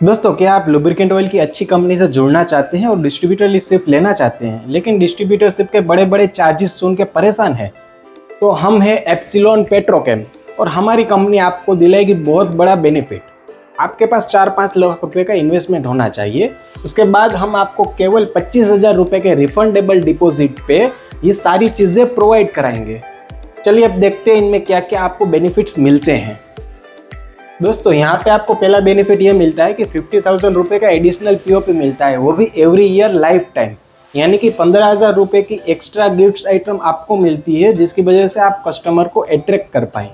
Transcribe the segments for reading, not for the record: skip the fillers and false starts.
दोस्तों, क्या आप लुब्रिकेंट ऑयल की अच्छी कंपनी से जुड़ना चाहते हैं और डिस्ट्रीब्यूटरशिप लेना चाहते हैं, लेकिन डिस्ट्रीब्यूटरशिप के बड़े बड़े चार्जेस सुन के परेशान हैं? तो हम हैं एप्सिलॉन पेट्रोकेम और हमारी कंपनी आपको दिलाएगी बहुत बड़ा बेनिफिट। आपके पास 4-5 लाख रुपए का इन्वेस्टमेंट होना चाहिए। उसके बाद हम आपको केवल 25,000 रुपए के रिफंडेबल डिपॉजिट पे ये सारी चीज़ें प्रोवाइड कराएंगे। चलिए अब देखते हैं इनमें क्या क्या आपको बेनिफिट्स मिलते हैं। दोस्तों, यहाँ पे आपको पहला बेनिफिट ये मिलता है कि 50,000 रुपये का एडिशनल पीओपी मिलता है, वो भी एवरी ईयर लाइफ टाइम। यानी कि 15,000 रुपये की एक्स्ट्रा गिफ्ट्स आइटम आपको मिलती है, जिसकी वजह से आप कस्टमर को अट्रैक्ट कर पाएँ।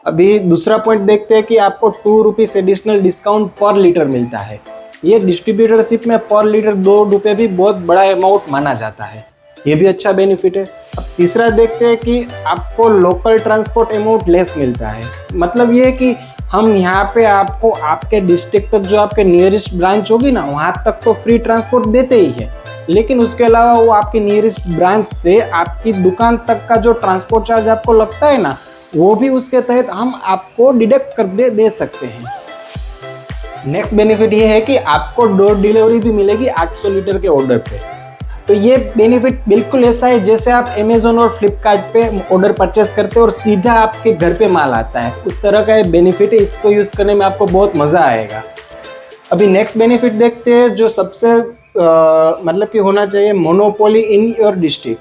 अभी दूसरा पॉइंट देखते हैं कि आपको 2 रुपीज़ एडिशनल डिस्काउंट पर लीटर मिलता है। ये डिस्ट्रीब्यूटरशिप में पर लीटर 2 रुपये भी बहुत बड़ा अमाउंट माना जाता है, ये भी अच्छा बेनिफिट है। अब तीसरा देखते हैं कि आपको लोकल ट्रांसपोर्ट अमाउंट लेस मिलता है। मतलब ये कि हम यहाँ पे आपको आपके डिस्ट्रिक्ट तक जो आपके नियरेस्ट ब्रांच होगी ना, वहाँ तक तो फ्री ट्रांसपोर्ट देते ही है, लेकिन उसके अलावा वो आपकी नियरेस्ट ब्रांच से आपकी दुकान तक का जो ट्रांसपोर्ट चार्ज आपको लगता है ना, वो भी उसके तहत हम आपको डिडक्ट कर दे सकते हैं। नेक्स्ट बेनिफिट ये है कि आपको डोर डिलीवरी भी मिलेगी 800 लीटर के ऑर्डर पे। तो ये बेनिफिट बिल्कुल ऐसा है जैसे आप अमेज़न और फ्लिपकार्ट पे ऑर्डर परचेस करते हो और सीधा आपके घर पे माल आता है, उस तरह का ये बेनिफिट है। इसको यूज़ करने में आपको बहुत मज़ा आएगा। अभी नेक्स्ट बेनिफिट देखते हैं, जो सबसे मतलब कि होना चाहिए, मोनोपोली इन योर डिस्ट्रिक्ट।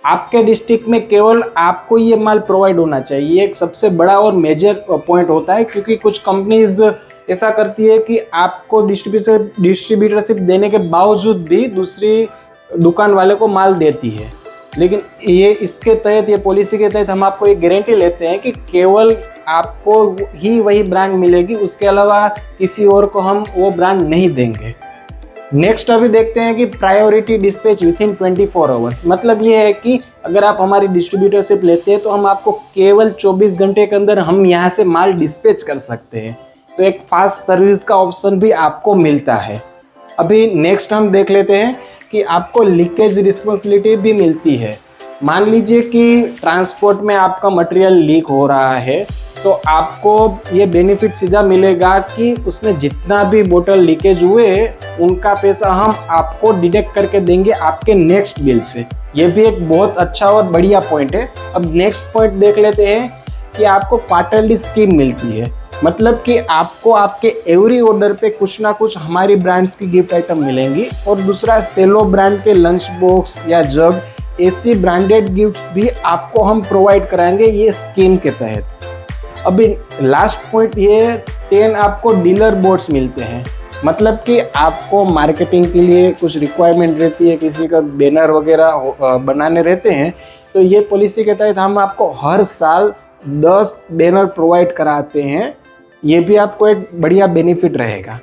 आपके डिस्ट्रिक्ट में केवल आपको ये माल प्रोवाइड होना चाहिए। ये एक सबसे बड़ा और मेजर पॉइंट होता है, क्योंकि कुछ कंपनीज ऐसा करती है कि आपको डिस्ट्रीब्यूटरशिप देने के बावजूद भी दूसरी दुकान वाले को माल देती है। लेकिन ये इसके तहत, ये पॉलिसी के तहत हम आपको एक गारंटी लेते हैं कि केवल आपको ही वही ब्रांड मिलेगी, उसके अलावा किसी और को हम वो ब्रांड नहीं देंगे। नेक्स्ट अभी देखते हैं कि प्रायोरिटी डिस्पैच विथिन 24 आवर्स। मतलब ये है कि अगर आप हमारी डिस्ट्रीब्यूटरशिप लेते हैं तो हम आपको केवल 24 घंटे के अंदर हम यहाँ से माल डिस्पैच कर सकते हैं। तो एक फास्ट सर्विस का ऑप्शन भी आपको मिलता है। अभी नेक्स्ट हम देख लेते हैं कि आपको लीकेज रिस्पॉन्सिबिलिटी भी मिलती है। मान लीजिए कि ट्रांसपोर्ट में आपका मटेरियल लीक हो रहा है, तो आपको ये बेनिफिट सीधा मिलेगा कि उसमें जितना भी बोतल लीकेज हुए उनका पैसा हम आपको डिडक्ट करके देंगे आपके नेक्स्ट बिल से। ये भी एक बहुत अच्छा और बढ़िया पॉइंट है। अब नेक्स्ट पॉइंट देख लेते हैं कि आपको क्वार्टरली स्कीम मिलती है। मतलब कि आपको आपके एवरी ऑर्डर पे कुछ ना कुछ हमारी ब्रांड्स की गिफ्ट आइटम मिलेंगी। और दूसरा, सेलो ब्रांड के लंच बॉक्स या जग, ऐसी ब्रांडेड गिफ्ट्स भी आपको हम प्रोवाइड कराएंगे ये स्कीम के तहत। अभी लास्ट पॉइंट ये 10 आपको डीलर बोर्ड्स मिलते हैं। मतलब कि आपको मार्केटिंग के लिए कुछ रिक्वायरमेंट रहती है, किसी का बैनर वगैरह बनाने रहते हैं, तो ये पॉलिसी के तहत हम आपको हर साल 10 बैनर प्रोवाइड कराते हैं। ये भी आपको एक बढ़िया बेनिफिट रहेगा।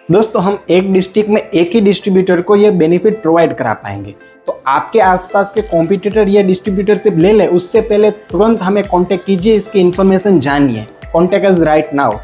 दोस्तों, हम एक डिस्ट्रिक्ट में एक ही डिस्ट्रीब्यूटर को ये बेनिफिट प्रोवाइड करा पाएंगे। तो आपके आसपास के कॉम्पिटिटर ये डिस्ट्रीब्यूटरशिप ले ले, उससे पहले तुरंत हमें कांटेक्ट कीजिए, इसकी इन्फॉर्मेशन जानिए। Contact us right now.